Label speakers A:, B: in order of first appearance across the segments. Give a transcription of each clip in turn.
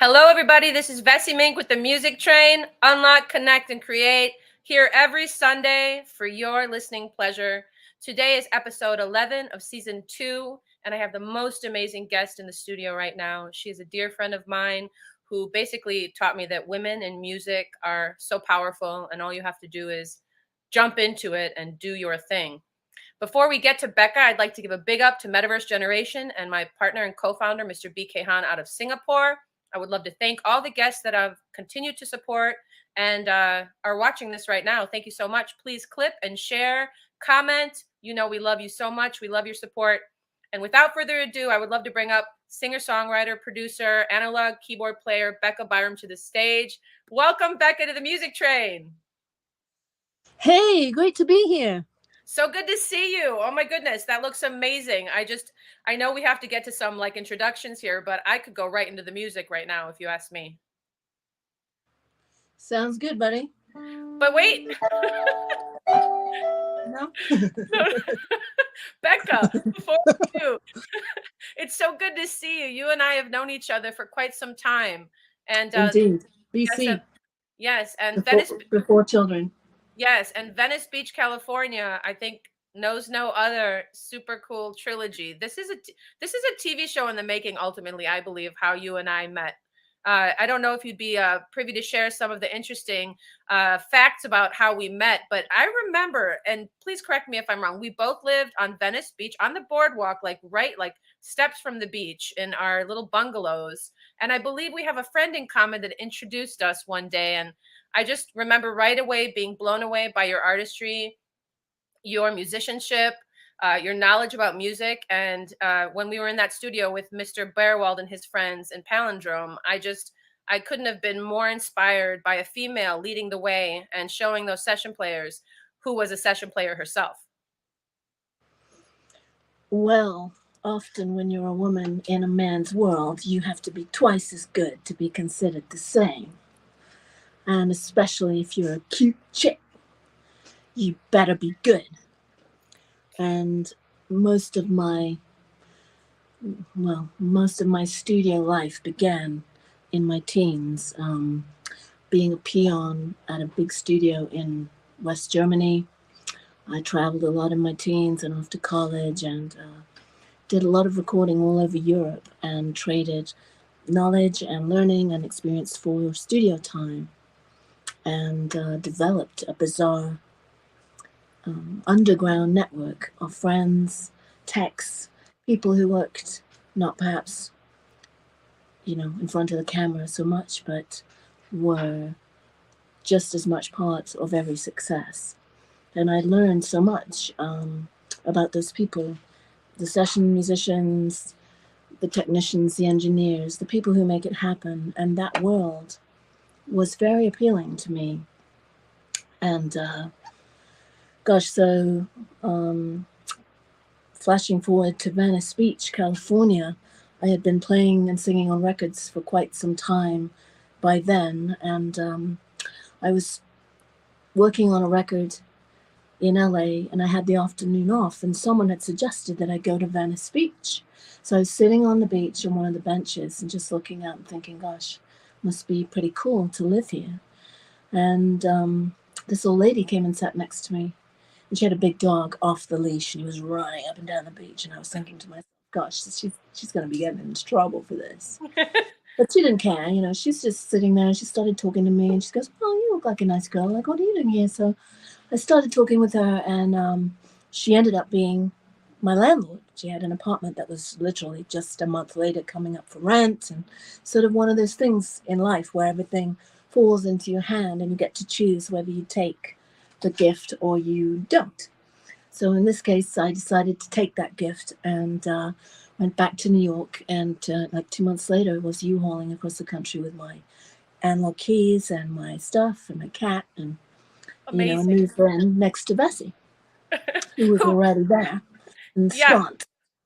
A: Hello, everybody. This is Vessy Mink with the Music Train. Unlock, connect, and create. Here every Sunday for your listening pleasure. Today is episode 11 of season 2, and I have the most amazing guest in the studio right now. She is a dear friend of mine who basically taught me that women in music are so powerful, and all you have to do is jump into it and do your thing. Before we get to BECCA, I'd like to give a big up to Metaverse Generation and my partner and co-founder, Mr. BK Han out of Singapore. I would love to thank all the guests that I've continued to support and are watching this right now. Thank you so much. Please clip and share, comment. You know we love you so much. We love your support. And without further ado, I would love to bring up singer-songwriter, producer, analog keyboard player, BECCA BYRAM to the stage. Welcome, BECCA, to the Music Train.
B: Hey, great to be here.
A: So good to see you. Oh my goodness, that looks amazing. I know we have to get to some like introductions here, but I could go right into the music right now if you ask me.
B: Sounds good, buddy.
A: But wait.
B: No?
A: BECCA, before we do, it's so good to see you. You and I have known each other for quite some time. And
B: Indeed.
A: yes,
B: BC.
A: yes, and
B: Before children.
A: Yes, and Venice Beach, California, I think knows no other super cool trilogy. This is a TV show in the making. Ultimately, I believe how you and I met. I don't know if you'd be privy to share some of the interesting facts about how we met, but I remember, and please correct me if I'm wrong. We both lived on Venice Beach on the boardwalk, like steps from the beach in our little bungalows. And I believe we have a friend in common that introduced us one day, and I just remember right away being blown away by your artistry, your musicianship, your knowledge about music. And when we were in that studio with Mr. Bearwald and his friends in Palindrome, I couldn't have been more inspired by a female leading the way and showing those session players who was a session player herself.
B: Well, often when you're a woman in a man's world, you have to be twice as good to be considered the same. And especially if you're a cute chick, you better be good. And most of my studio life began in my teens, being a peon at a big studio in West Germany. I traveled a lot in my teens and off to college, and did a lot of recording all over Europe and traded knowledge and learning and experience for studio time, and developed a bizarre underground network of friends, techs, people who worked not perhaps, in front of the camera so much, but were just as much part of every success. And I learned so much about those people, the session musicians, the technicians, the engineers, the people who make it happen. And that world was very appealing to me. And so flashing forward to Venice Beach, California, I had been playing and singing on records for quite some time by then. And I was working on a record in LA, and I had the afternoon off, and someone had suggested that I go to Venice Beach. So I was sitting on the beach on one of the benches and just looking out and thinking, gosh, must be pretty cool to live here. And this old lady came and sat next to me, and she had a big dog off the leash, and he was running up and down the beach. And I was thinking to myself, gosh, she's going to be getting into trouble for this. But she didn't care, she's just sitting there, and she started talking to me, and she goes, oh, you look like a nice girl. Like, what are you doing here? So I started talking with her, and she ended up being my landlord. She had an apartment that was literally just a month later coming up for rent, and sort of one of those things in life where everything falls into your hand and you get to choose whether you take the gift or you don't. So in this case, I decided to take that gift and went back to New York, and like 2 months later was U-hauling across the country with my analog keys and my stuff and my cat, and
A: Amazing.
B: Moved in next to Vessy, who was already there.
A: Yeah,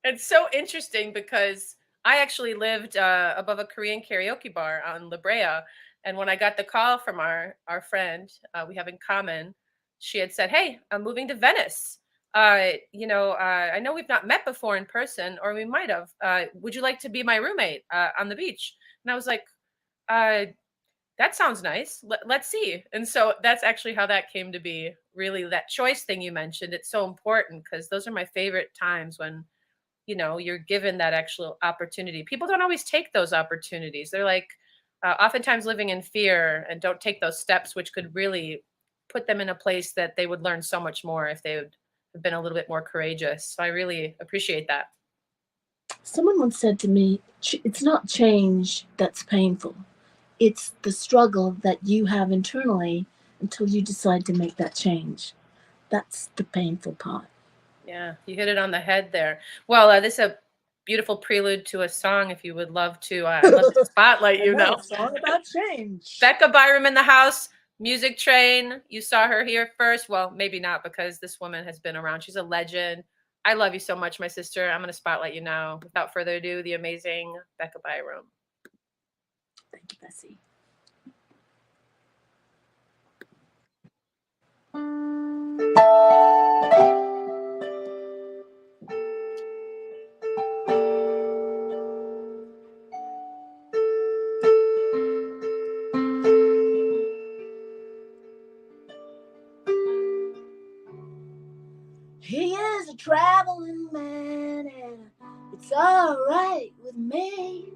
A: it's so interesting because I actually lived above a Korean karaoke bar on La Brea, and when I got the call from our friend we have in common, she had said, "Hey, I'm moving to Venice. I know we've not met before in person, or we might have. Would you like to be my roommate on the beach?" And I was like, That sounds nice. Let's see. And so that's actually how that came to be. Really, that choice thing you mentioned, it's so important because those are my favorite times when, you're given that actual opportunity. People don't always take those opportunities. They're like oftentimes living in fear and don't take those steps, which could really put them in a place that they would learn so much more if they would have been a little bit more courageous. So I really appreciate that.
B: Someone once said to me, it's not change that's painful. It's the struggle that you have internally until you decide to make that change. That's the painful part.
A: Yeah, you hit it on the head there. Well, this is a beautiful prelude to a song. If you would love to, I'd love to spotlight you now.
B: A song about change.
A: BECCA BYRAM in the house, Music Train. You saw her here first. Well, maybe not because this woman has been around. She's a legend. I love you so much, my sister. I'm going to spotlight you now. Without further ado, the amazing BECCA BYRAM.
B: Thank you, Vessy. He is a traveling man, and it's all right with me.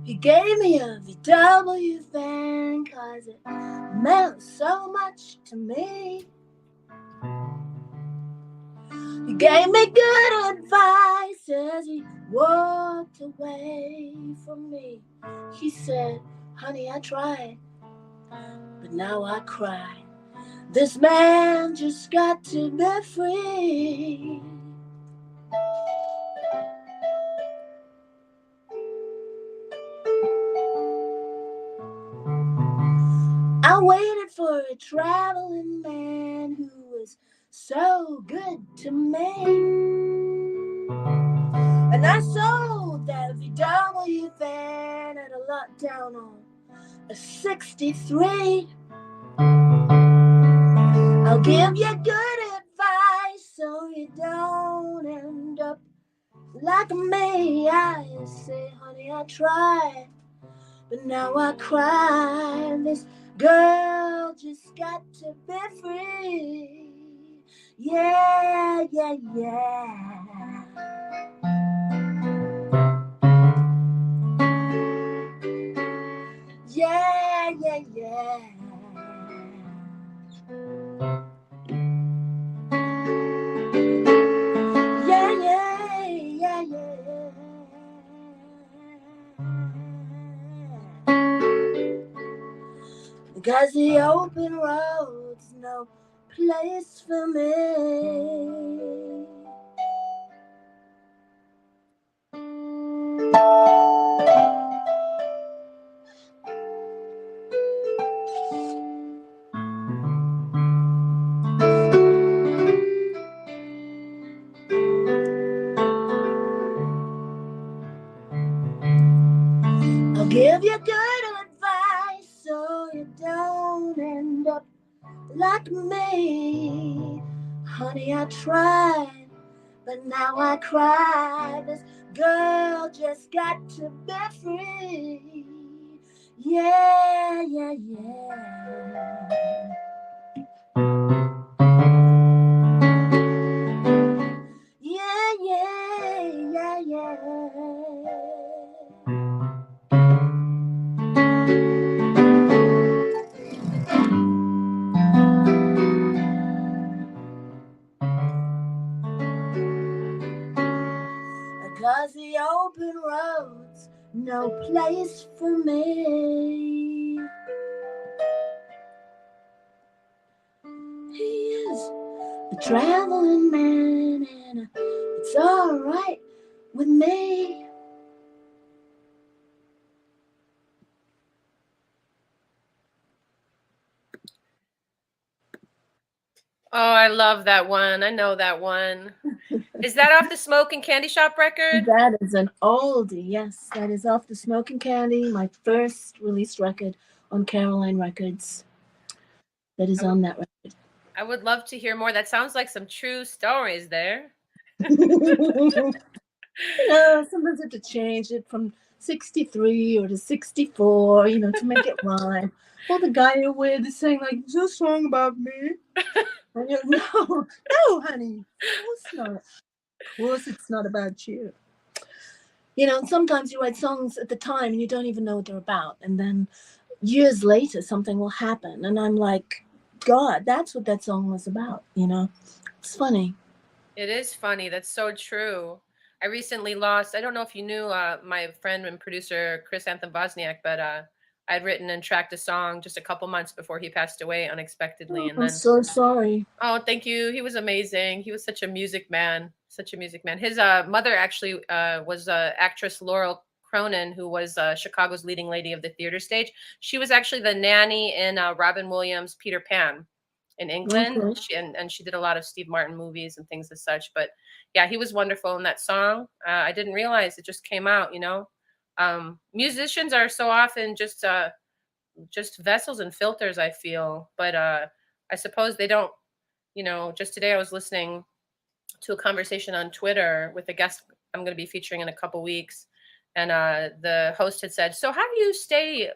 B: He gave me a VW van, 'cause it meant so much to me. He gave me good advice as he walked away from me. He said, honey, I tried, but now I cry. This man just got to be free. I waited for a traveling man who was so good to me. And I sold that VW van at a lot down on a 63. I'll give you good advice so you don't end up like me. I say, honey, I tried, but now I cry. This girl just got to be free. Yeah, yeah, yeah. Yeah, yeah, yeah. Yeah, yeah, yeah, yeah. Because the open road's no place for me. I'll give you good advice so you don't end up like me. Honey, I tried, but now I cry. This girl just got to be free. Yeah, yeah, yeah. Yeah, yeah, yeah, yeah. Because the open road's no place for me. He is a traveling man, and it's all right with me.
A: Oh, I love that one. I know that one. Is that off the Smoke and Candy Shop record?
B: That is an oldie, yes. That is off the Smoke and Candy, my first released record on Caroline Records. That is on that record.
A: I would love to hear more. That sounds like some true stories there.
B: Sometimes I have to change it from 63 or to 64, to make it rhyme. Or the guy who would saying like, "Is this a song about me?" And you're like, no, no, honey, of course not. Of course it's not about you. And sometimes you write songs at the time and you don't even know what they're about. And then years later, something will happen. And I'm like, God, that's what that song was about. It's funny.
A: It is funny. That's so true. I recently lost, I don't know if you knew my friend and producer, Chris Anthony Bosniak, but I'd written and tracked a song just a couple months before he passed away unexpectedly.
B: Oh,
A: And
B: I'm
A: then,
B: so sorry.
A: oh, thank you. He was amazing. He was such a music man, such a music man. His mother actually was actress Laurel Cronin, who was Chicago's leading lady of the theater stage. She was actually the nanny in Robin Williams' Peter Pan in England.
B: Okay.
A: And she did a lot of Steve Martin movies and things as such. But yeah, he was wonderful in that song. I didn't realize it just came out. Musicians are so often just vessels and filters, I feel. But I suppose they don't. Just today I was listening to a conversation on Twitter with a guest I'm going to be featuring in a couple weeks, and the host had said, "So how do you stay,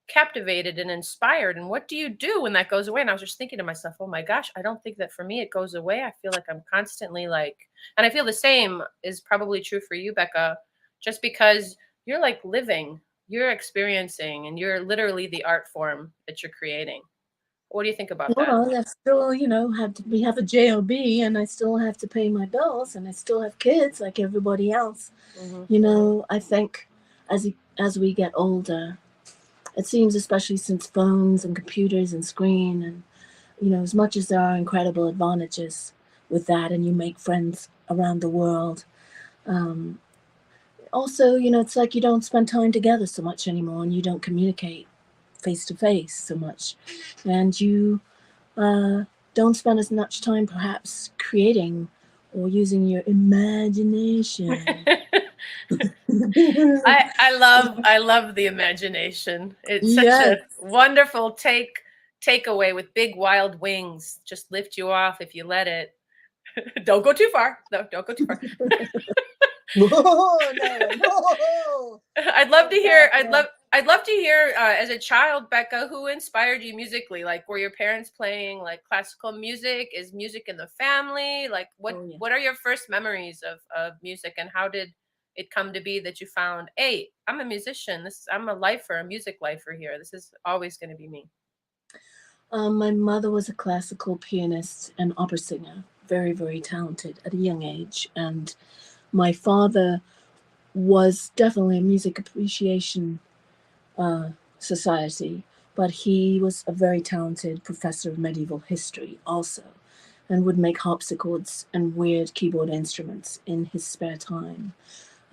A: captivated and inspired, and what do you do when that goes away?" And I was just thinking to myself, "Oh my gosh, I don't think that for me it goes away. I feel like I'm constantly like," and I feel the same is probably true for you, BECCA, just because you're like living, you're experiencing, and you're literally the art form that you're creating. What do you think about that?
B: Well, I still, we have a job, and I still have to pay my bills, and I still have kids like everybody else.
A: Hmm.
B: I think as we get older, it seems, especially since phones and computers and screen, and as much as there are incredible advantages with that, and you make friends around the world. Also, it's like you don't spend time together so much anymore, and you don't communicate face to face so much, and you don't spend as much time perhaps creating or using your imagination.
A: I love the imagination. It's such a
B: Yes.
A: wonderful takeaway with big wild wings. Just lift you off if you let it. Don't go too far. No, don't go too far.
B: Whoa, no, whoa.
A: I'd love to hear. I'd love to hear as a child, BECCA, who inspired you musically. Like, were your parents playing like classical music? Is music in the family? Like, what
B: Oh, yeah.
A: what are your first memories of music, and how did it come to be that you found, hey, I'm a musician. I'm a lifer, a music lifer here. This is always going to be me.
B: My mother was a classical pianist and opera singer, very, very talented at a young age. And my father was definitely a music appreciation society, but he was a very talented professor of medieval history also, and would make harpsichords and weird keyboard instruments in his spare time.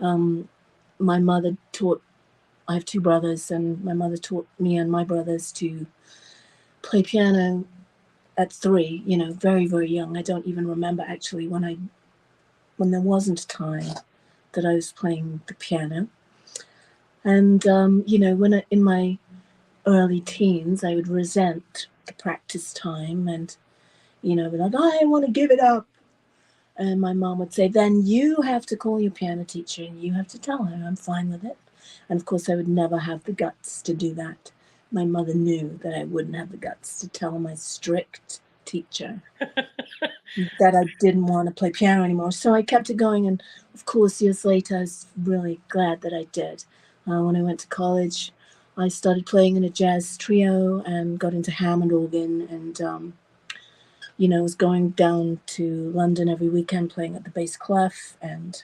B: My mother taught, I have two brothers, and my mother taught me and my brothers to play piano at 3, very, very young. I don't even remember actually when there wasn't time that I was playing the piano. And, in my early teens, I would resent the practice time and, be like, I want to give it up. And my mom would say, then you have to call your piano teacher and you have to tell her I'm fine with it. And of course, I would never have the guts to do that. My mother knew that I wouldn't have the guts to tell my strict teacher that I didn't want to play piano anymore. So I kept it going. And of course, years later, I was really glad that I did. When I went to college, I started playing in a jazz trio and got into Hammond organ, and was going down to London every weekend playing at the Bass Clef and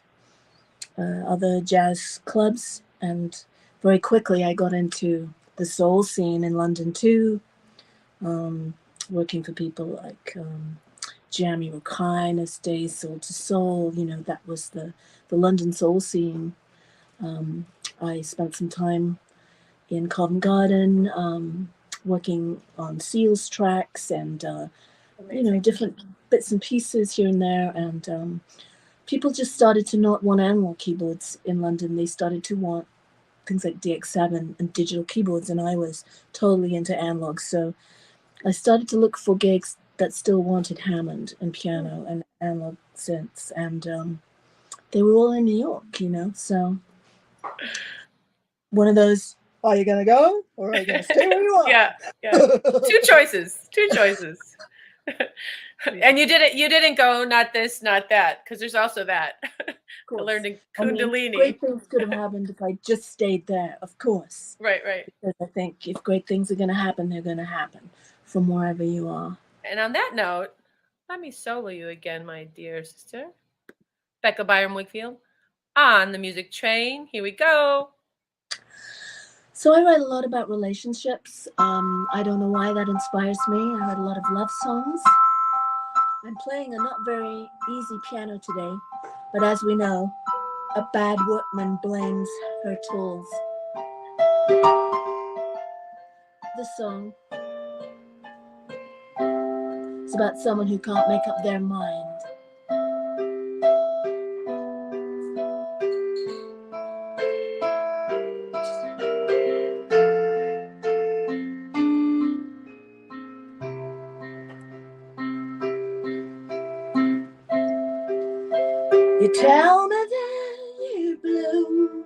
B: other jazz clubs. And very quickly I got into the soul scene in London too, working for people like Jamie Rokinas, Day Soul to Soul. That was the London soul scene. I spent some time in Covent Garden, working on Seals tracks and different bits and pieces here and there. And people just started to not want analog keyboards in London. They started to want things like DX7 and digital keyboards, and I was totally into analog. So I started to look for gigs that still wanted Hammond and piano and analog synths, and they were all in New York, so One of those, are you gonna go or are you gonna stay where you are?
A: Yeah. Two choices. And you didn't go, not this, not that, because there's also that. I learned in Kundalini.
B: Great things could have happened if I just stayed there, of course.
A: Right.
B: Because I think if great things are gonna happen, they're gonna happen from wherever you are.
A: And on that note, let me solo you again, my dear sister. BECCA BYRAM Wakefield on the Music Train. Here we go.
B: So I write a lot about relationships. I don't know why that inspires me. I write a lot of love songs. I'm playing a not very easy piano today, but as we know, a bad workman blames her tools. This song is about someone who can't make up their mind. You tell me that you're blue,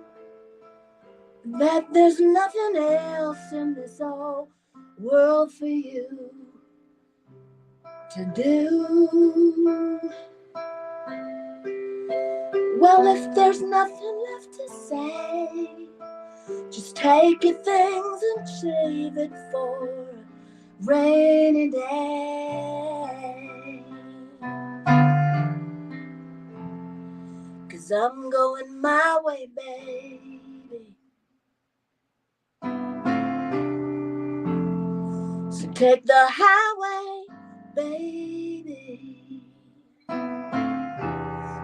B: that there's nothing else in this whole world for you to do. Well, if there's nothing left to say, just take your things and save it for a rainy day. 'Cause I'm going my way, baby. So take the highway, baby.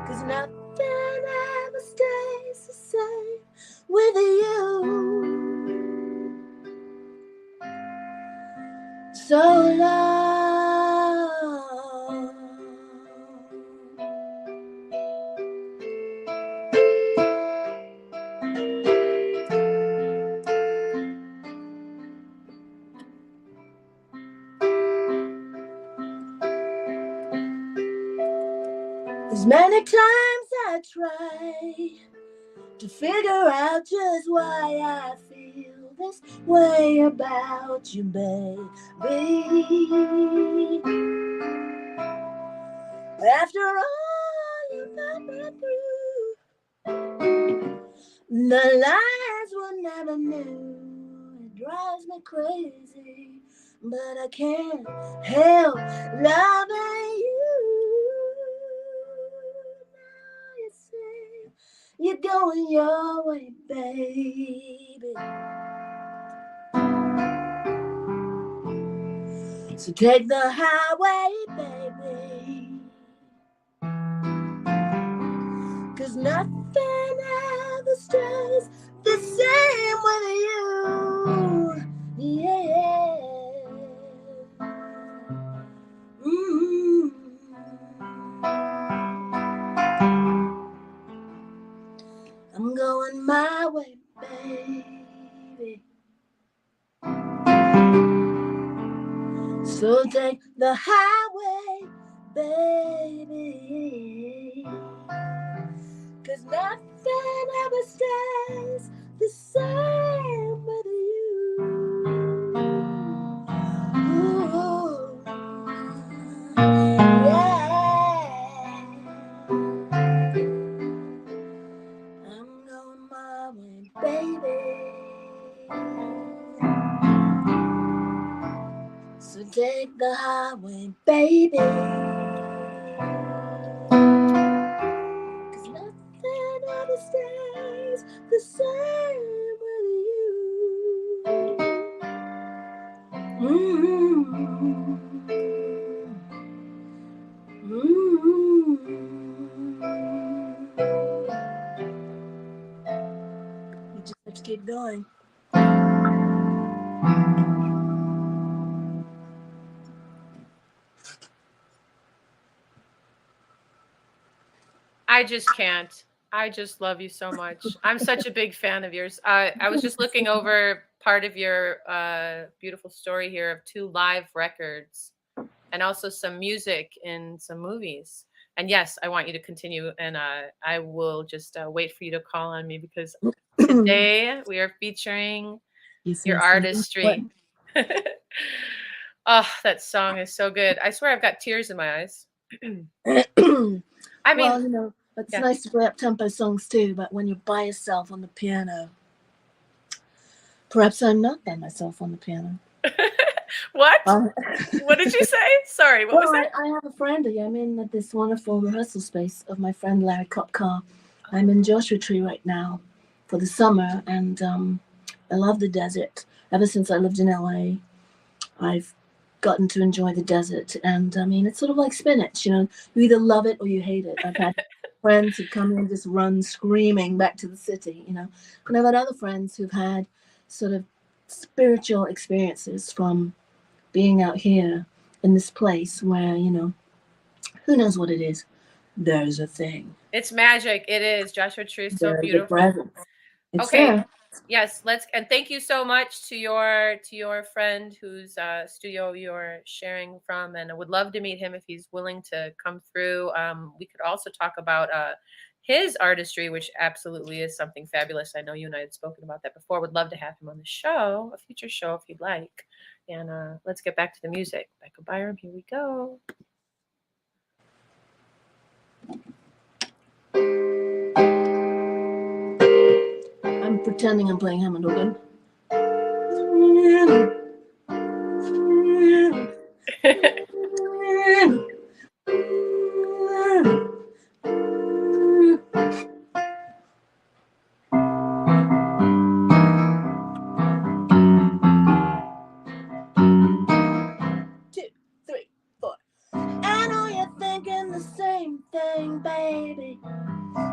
B: 'Cause nothing ever stays the same with you. So long. As many times I try to figure out just why I feel this way about you, baby. After all you've been through, the lies were never new. It drives me crazy, but I can't help loving you. Now you say you're going your way, baby. So take the highway, baby. 'Cause nothing ever stays the same with you. Yeah. Mm-hmm. I'm going my way, baby. So take the highway, baby. 'Cause nothing ever stays the same with you. Ooh, yeah. I'm going my way, baby. So take the highway, baby. 'Cause nothing ever stays the same with you. Mm-hmm. Mm-hmm. You just have to keep going.
A: I just can't. I just love you so much. I'm such a big fan of yours. I was just looking over part of your beautiful story here of 2 live records and also some music in some movies. And yes, I want you to continue, and I will just wait for you to call on me because Today we are featuring your artistry. Oh, that song is so good. I swear I've got tears in my eyes. I mean,
B: well, you know, it's nice to play up-tempo songs too, but when you're by yourself on the piano, perhaps I'm not by myself on the piano.
A: What? What did you say? Sorry, what was that?
B: I have a friend. I'm in this wonderful rehearsal space of my friend Larry Kopkar. I'm in Joshua Tree right now for the summer, and I love the desert. Ever since I lived in LA, I've gotten to enjoy the desert, and I mean, it's sort of like spinach. You know, you either love it or you hate it. I've had friends who come in and just run screaming back to the city. You know, and I've had other friends who've had sort of spiritual experiences from being out here in this place where, you know, who knows what it is? There's a thing.
A: It's magic. It is. Joshua Tree is so beautiful.
B: It's
A: okay.
B: There.
A: Yes, and thank you so much to your friend whose studio you're sharing from, and I would love to meet him if he's willing to come through. We could also talk about his artistry, which absolutely is something fabulous. I know you and I had spoken about that before. Would love to have him on the show, a future show if you'd like. And let's get back to the music. BECCA BYRAM, here we go.
B: I'm pretending I'm playing Hammond organ. Baby,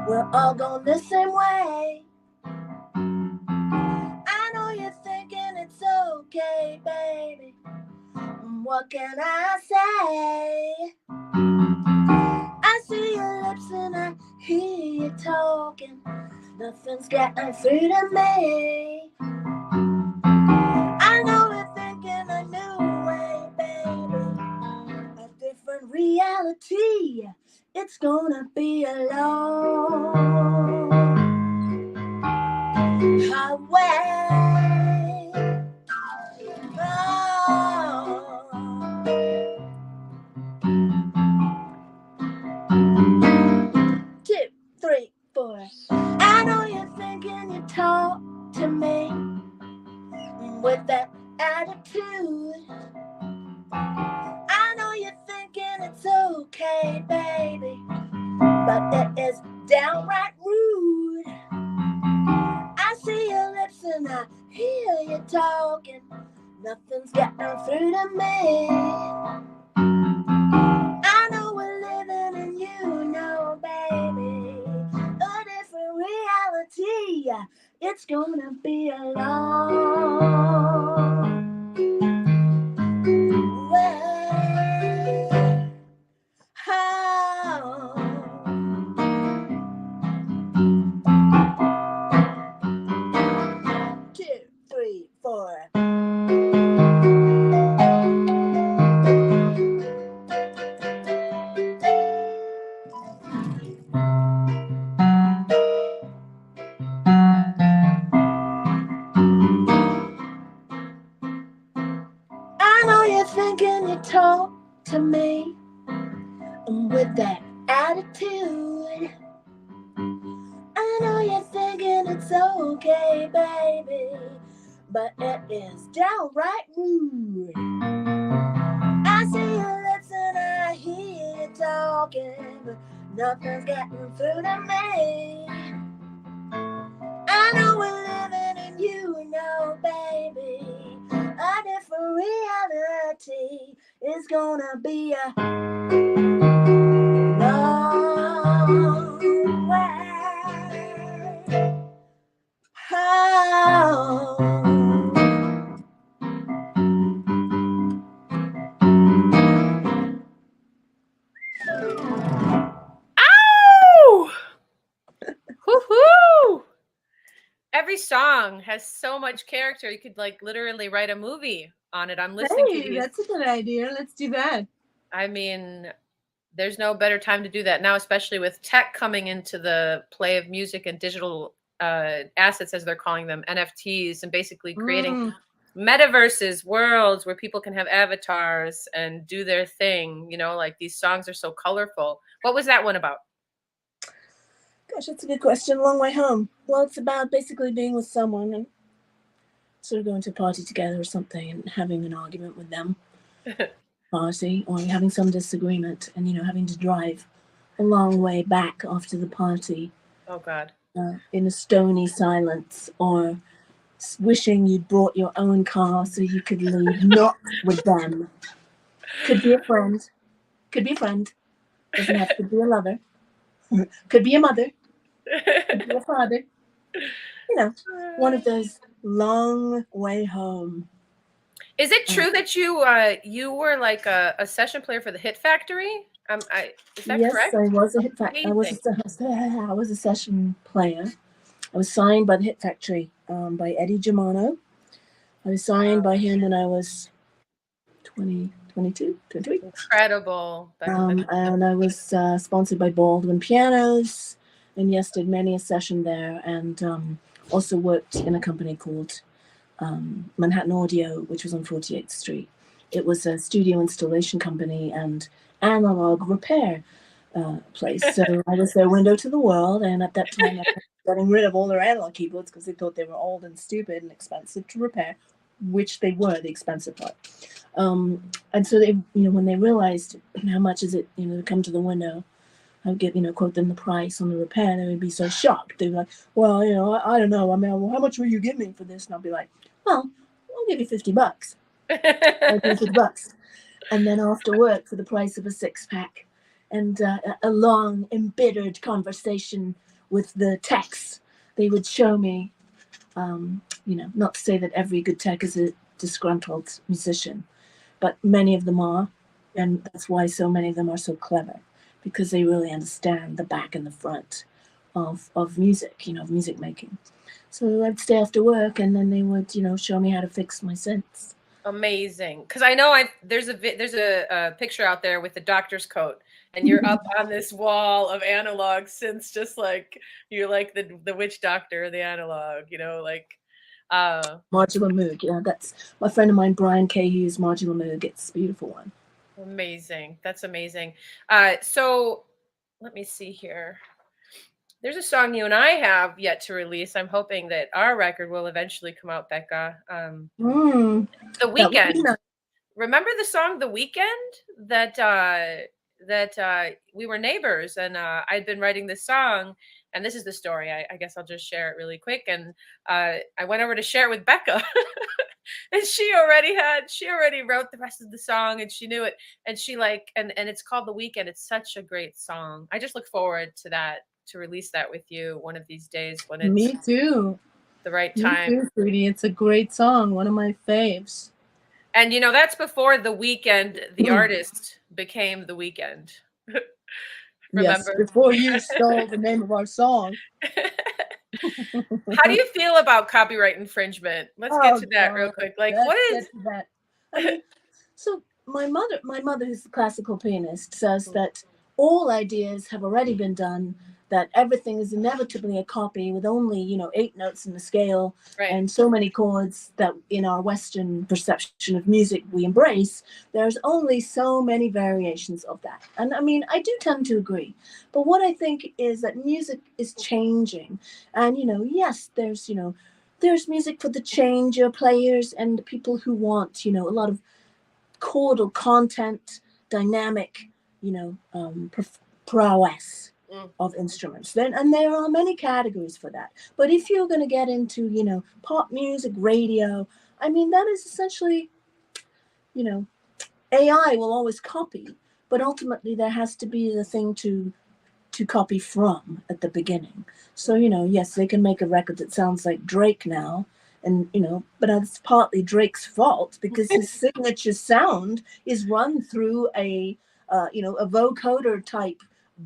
B: we're all going the same way. I know you're thinking it's okay, baby. What can I say? I see your lips and I hear you talking. Nothing's getting through to me. I know you're thinking a new way, baby. A different reality. It's gonna be a long highway. Oh. 2, 3, 4. I know you're thinking you talk to me with that attitude. I know you're thinking it's okay, baby, but it is downright rude. I see your lips and I hear you talking. Nothing's getting through to me. I know we're living in you know, baby, a different reality. It's gonna be a long thinking you talk to me with that attitude. I know you're thinking it's okay, baby, but it is downright rude. I see your lips and I hear you talking, but nothing's getting through to me. I know we're living in you know, baby, a different reality is gonna be a long way home.
A: Ow! Woo-hoo! Every song has so much character. You could like literally write a movie on it. I'm listening to these.
B: That's a good idea. Let's do that.
A: I mean, there's no better time to do that now, especially with tech coming into the play of music and digital assets, as they're calling them, NFTs, and basically creating metaverses, worlds where people can have avatars and do their thing. Like these songs are so colorful. What was that one about?
B: Gosh, that's a good question. Long way home. Well, it's about basically being with someone and sort of going to a party together or something and having an argument with them, party, or having some disagreement and, having to drive a long way back after the party.
A: Oh, God.
B: In a stony silence, or wishing you'd brought your own car so you could leave, not with them. Could be a friend. Could be a friend. Doesn't have to be a lover. Could be a mother. Could be a father. One of those long way home.
A: Is it true that you were like a session player for the Hit Factory? Is that correct?
B: Yes, I was a Hit Factory. I was a session player. I was signed by the Hit Factory by Eddie Germano. I was signed by him when I was 22, 23.
A: Incredible.
B: And I was sponsored by Baldwin Pianos, and yes, did many a session there, and also worked in a company called Manhattan Audio, which was on 48th Street. It was a studio installation company and analog repair place. So I was their window to the world, and at that time I was getting rid of all their analog keyboards because they thought they were old and stupid and expensive to repair, which they were, the expensive part. And so they, when they realized how much is it, to come to the window, I would get, quote them the price on the repair, they would be so shocked. They'd be like, well, I don't know. I mean, well, how much will you give me for this? And I'll be like, well, I'll give you $50. I'll give you $50. And then after work, for the price of a 6-pack, and a long, embittered conversation with the techs, they would show me, not to say that every good tech is a disgruntled musician, but many of them are, and that's why so many of them are so clever, because they really understand the back and the front of music, of music making. So I'd stay after work, and then they would, show me how to fix my synths.
A: Amazing, because I know there's a picture out there with the doctor's coat, and you're up on this wall of analog synths, just like you're like the witch doctor of the analog,
B: Modular Moog, yeah, that's my friend of mine, Brian K. Hughes, Modular Moog. It's a beautiful one.
A: Amazing, that's amazing. So let me see here. There's a song you and I have yet to release. I'm hoping that our record will eventually come out, BECCA. The Weekend. Remember the song "The Weekend" that we were neighbors, and I'd been writing this song, and this is the story. I guess I'll just share it really quick. And I went over to share it with BECCA, and she already wrote the rest of the song, and she knew it, and she and it's called "The Weekend." It's such a great song. I just look forward to that, to release that with you one of these days when it's
C: Me too.
A: the right time.
C: Me too, sweetie. It's a great song, one of my faves.
A: And that's before The Weeknd, the artist, became The Weeknd.
C: Yes, before you stole the name of our song.
A: How do you feel about copyright infringement? Let's get to that real quick.
B: So my mother, who's a classical pianist, says that all ideas have already been done, that everything is inevitably a copy with only, 8 notes in the scale,
A: right,
B: and so many chords that in our Western perception of music we embrace. There's only so many variations of that. And I mean, I do tend to agree. But what I think is that music is changing. And, yes, there's music for the changer players and the people who want, a lot of chordal content, dynamic, prowess of instruments. And there are many categories for that. But if you're going to get into, pop music, radio, I mean, that is essentially, AI will always copy, but ultimately there has to be the thing to copy from at the beginning. So, yes, they can make a record that sounds like Drake now, and, but that's partly Drake's fault because his signature sound is run through a vocoder type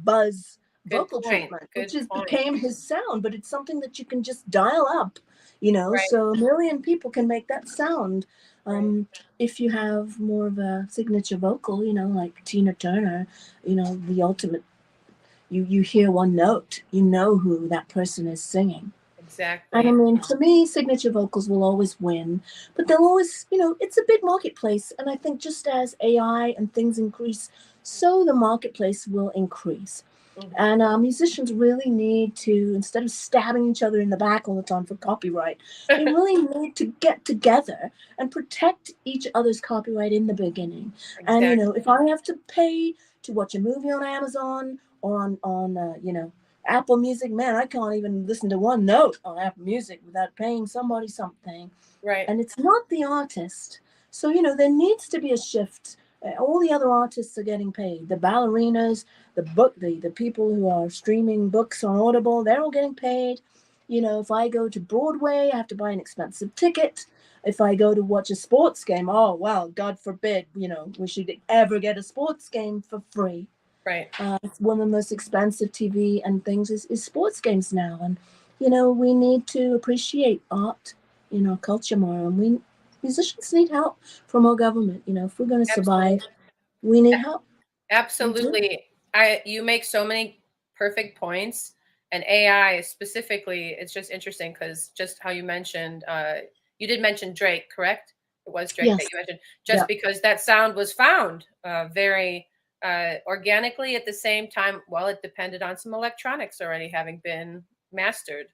B: buzz vocal treatment, which became his sound, but it's something that you can just dial up,
A: Right.
B: So a million people can make that sound. If you have more of a signature vocal, like Tina Turner, the ultimate, you hear one note, who that person is singing.
A: Exactly.
B: And I mean, to me, signature vocals will always win, but they'll always, it's a big marketplace. And I think just as AI and things increase, so the marketplace will increase.
A: Mhm.
B: And musicians really need to, instead of stabbing each other in the back all the time for copyright, they really need to get together and protect each other's copyright in the beginning. And,
A: Exactly.
B: if I have to pay to watch a movie on Amazon or on Apple Music, man, I can't even listen to one note on Apple Music without paying somebody something.
A: Right.
B: And it's not the artist. So, there needs to be a shift. All the other artists are getting paid. The ballerinas, the people who are streaming books on Audible, they're all getting paid. If I go to Broadway, I have to buy an expensive ticket. If I go to watch a sports game, oh, well, God forbid, we should ever get a sports game for free.
A: Right.
B: It's one of the most expensive TV and things is sports games now. And, we need to appreciate art in our culture more. And musicians need help from our government. If we're going to survive, we need help.
A: Absolutely. You make so many perfect points. And AI specifically, it's just interesting because just how you mentioned, you did mention Drake, correct? It was Drake
B: Yes.
A: that you mentioned, just because that sound was found very organically at the same time. Well, it depended on some electronics already having been mastered.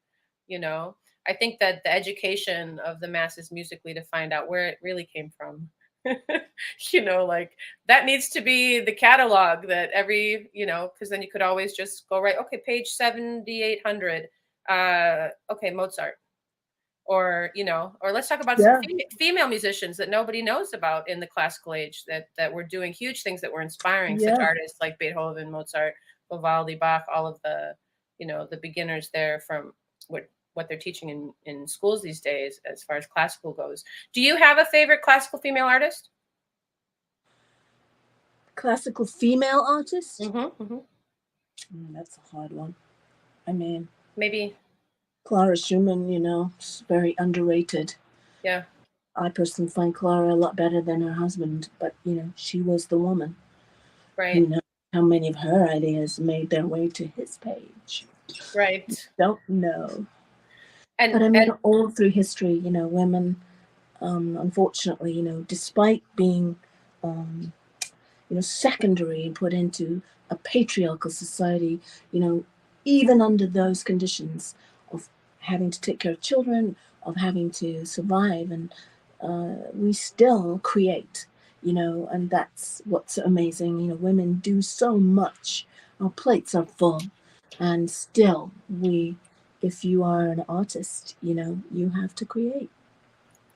A: I think that the education of the masses musically to find out where it really came from. Like that needs to be the catalog that every, because then you could always just go right, okay, page 7,800, okay, Mozart, or or let's talk about some female musicians that nobody knows about in the classical age that were doing huge things, that were inspiring such artists like Beethoven, Mozart, Vivaldi, Bach, all of the the beginners there from what they're teaching in schools these days as far as classical goes. Do you have a favorite classical female artist?
B: Classical female artist?
A: Mm-hmm.
B: That's a hard one. I mean,
A: maybe
B: Clara Schumann, is very underrated.
A: Yeah.
B: I personally find Clara a lot better than her husband, but she was the woman.
A: Right.
B: Who knows how many of her ideas made their way to his page?
A: Right.
B: Don't know.
A: But
B: I mean, all through history, women, unfortunately, despite being, secondary and put into a patriarchal society, even under those conditions of having to take care of children, of having to survive, and we still create, and that's what's amazing. Women do so much. Our plates are full, and still if you are an artist, you have to create.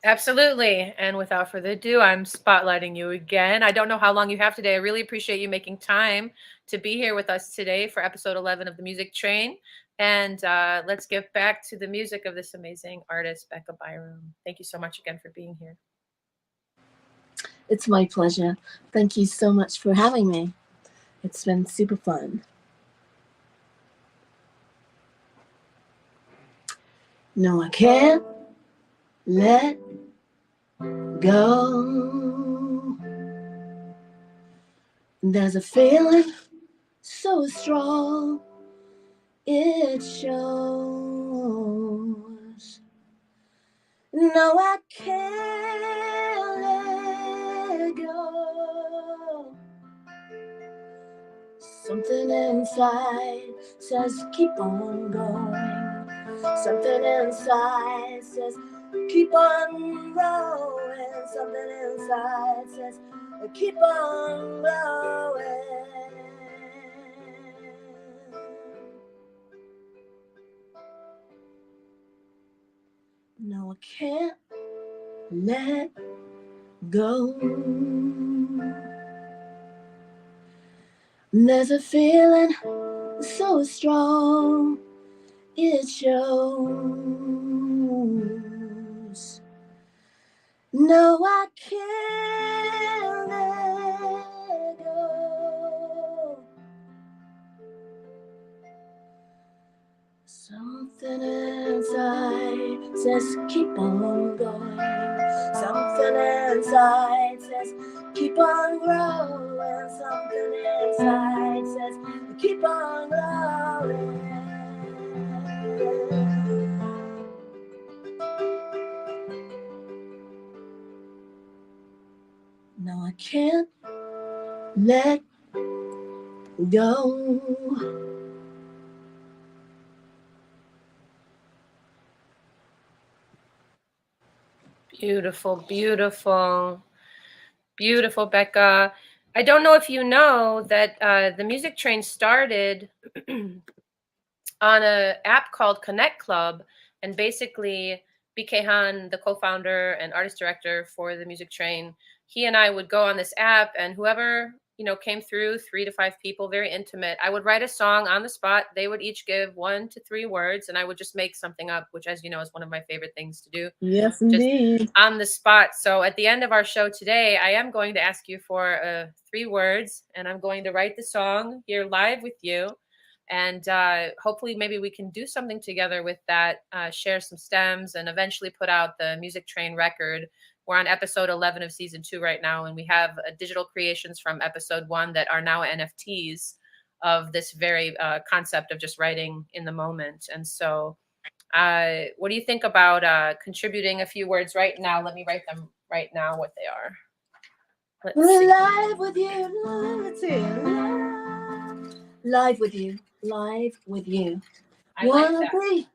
A: Absolutely. And without further ado, I'm spotlighting you again. I don't know how long you have today. I really appreciate you making time to be here with us today for episode 11 of the Music Train. And let's get back to the music of this amazing artist, BECCA BYRAM. Thank you so much again for being here.
B: It's my pleasure. Thank you so much for having me. It's been super fun. No, I can't let go. There's a feeling so strong, it shows. No, I can't let go. Something inside says keep on going. Something inside says keep on growing. Something inside says keep on growing. No, I can't let go. There's a feeling so strong, it shows. No, I can't let go. Something inside says keep on going. Something inside says keep on growing. Something inside says keep on growing. No, I can't let go.
A: Beautiful, beautiful, beautiful, BECCA. I don't know if you know that the Music Train started on an app called Connect Club, and basically BK Han, the co-founder and artist director for the Music Train, he and I would go on this app, and whoever came through, 3 to 5 people, very intimate. I would write a song on the spot. They would each give 1 to 3 words, and I would just make something up, which, as you know, is one of my favorite things to do.
B: Yes, indeed.
A: Just on the spot. So at the end of our show today, I am going to ask you for 3 words, and I'm going to write the song here live with you. And hopefully maybe we can do something together with that, share some stems, and eventually put out the Music Train record. We're on episode 11 of season 2 right now, and we have digital creations from episode 1 that are now NFTs of this very concept of just writing in the moment. And so what do you think about contributing a few words right now? Let me write them right now, what they are.
B: Let's see. Live with you. Let's see. Live with you. Live with you.
A: I like that.
B: Be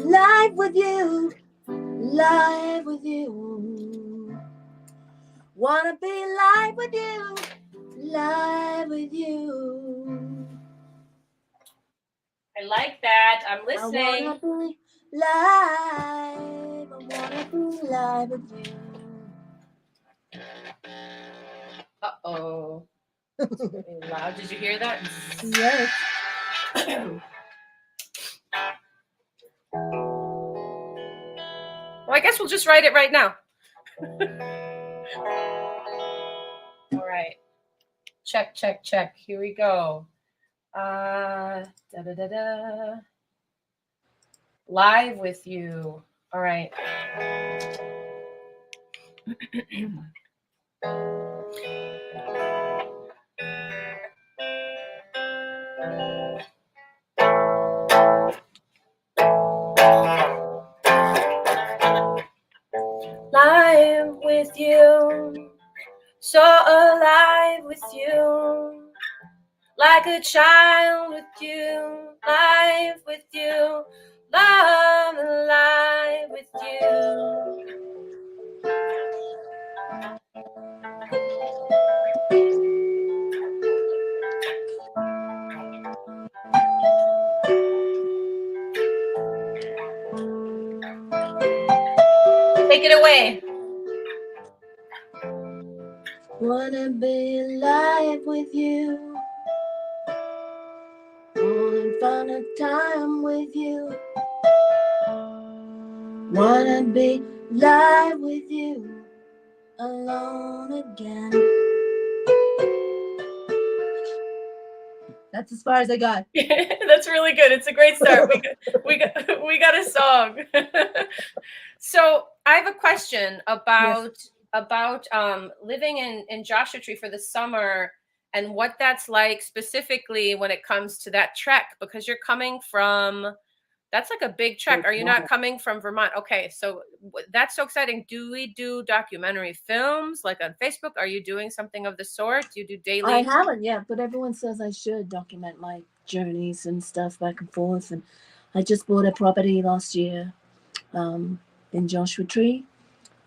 B: live with you. Live with you. Wanna be live with you. Live with you.
A: I like that. I'm listening.
B: I wanna be live. I wanna be live with you.
A: Uh-oh. It's very loud. Did you hear that?
B: Yes.
A: Well, I guess we'll just write it right now. All right. Check, check, check. Here we go. Live with you. All right. Live with you, so alive with you, like a child with you, live with you, love alive with you. Take it away.
B: Wanna be alive with you. Wanna find a time with you. Wanna be live with you. Alone again. That's as far as I got.
A: That's really good. It's a great start. We got a song. So I have a question about living in Joshua Tree for the summer and what that's like specifically when it comes to that trek, because you're coming from, that's like a big trek. Are you not coming from Vermont? Okay, so that's so exciting. Do we do documentary films like on Facebook? Are you doing something of the sort? Do you do daily?
B: I haven't yet, but everyone says I should document my journeys and stuff back and forth. And I just bought a property last year in Joshua Tree,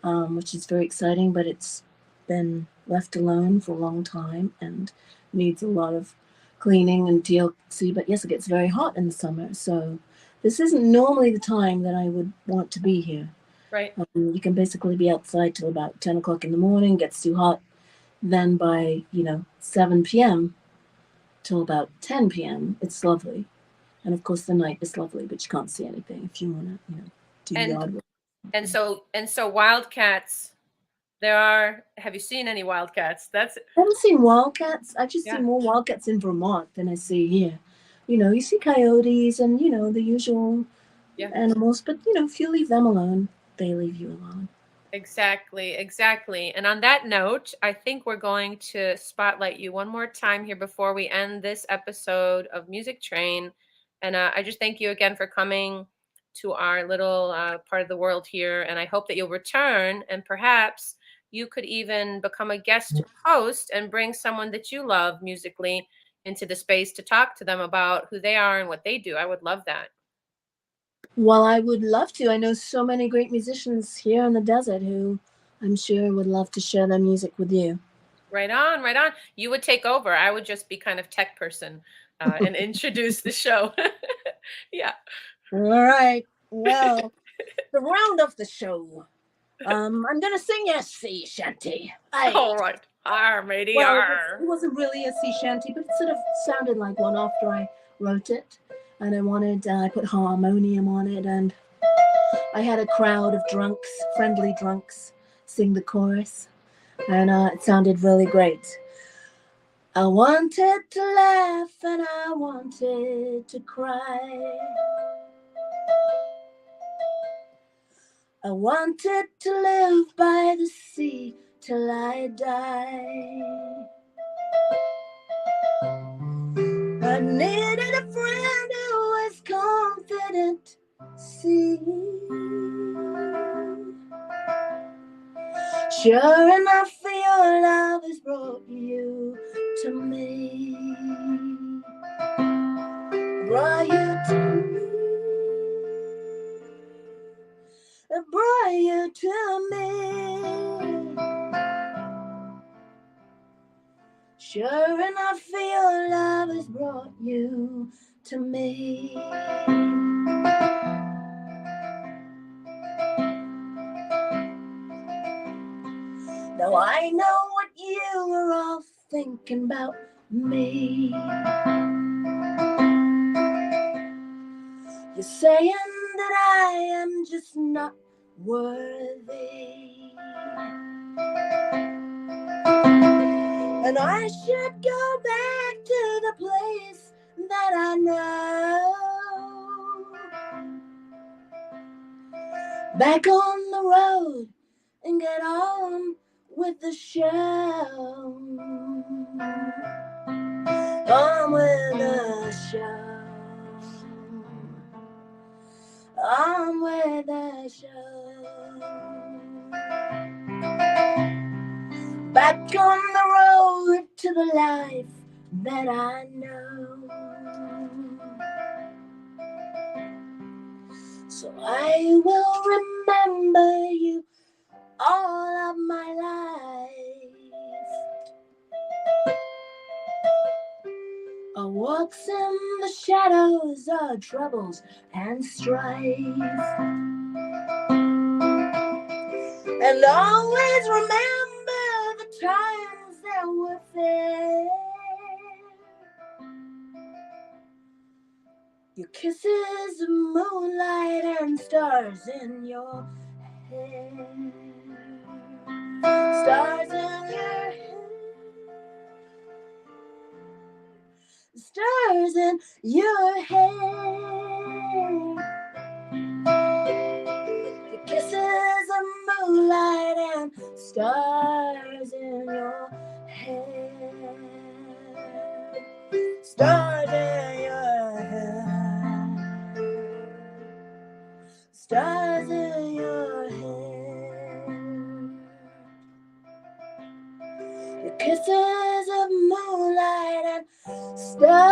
B: which is very exciting, but it's been left alone for a long time and needs a lot of cleaning and TLC. But yes, it gets very hot in the summer, so this isn't normally the time that I would want to be here.
A: Right.
B: You can basically be outside till about 10 o'clock in the morning, gets too hot. Then by, 7 p.m. till about 10 p.m., it's lovely. And of course, the night is lovely, but you can't see anything if you want to, do yard work.
A: And so wildcats, have you seen any wildcats? I
B: haven't seen wildcats. I've just seen more wildcats in Vermont than I see here. You see coyotes and, the usual animals, but, if you leave them alone, they leave you alone.
A: Exactly. And on that note, I think we're going to spotlight you one more time here before we end this episode of Music Train. And I just thank you again for coming to our little part of the world here. And I hope that you'll return and perhaps you could even become a guest host and bring someone that you love musically into the space to talk to them about who they are and what they do. I would love that.
B: Well, I would love to. I know so many great musicians here in the desert who I'm sure would love to share their music with you.
A: Right on, right on. You would take over. I would just be kind of tech person and introduce the show. Yeah.
B: All right. Well, the round of the show. I'm gonna sing a sea shanty.
A: All right. Arr, matey,
B: Well,
A: arr.
B: it wasn't really a sea shanty, but it sort of sounded like one after I wrote it. And I put harmonium on it, and I had a crowd of drunks, friendly drunks, sing the chorus, and it sounded really great. I wanted to laugh and I wanted to cry. I wanted to live by the sea till I die. I needed a friend who was confident. See, sure enough, your love has brought you to me. Brought you to me. Brought you to me. Sure enough, your love has brought you to me. Now I know what you were all thinking about me. You're saying that I am just not worthy, and I should go back to the place that I know. Back on the road and get on with the show. On with the show. On with the show. Back on the road to the life that I know. So I will remember you all of my life. Our walks in the shadows, our troubles and strife. And always remember the times that were fair. Your kisses of moonlight and stars in your hair. Stars in your hair. Stars in your hair. Your kisses of moonlight and stars in your hair. Stars in your hair. Stars in your hair. Your kisses of moonlight and stars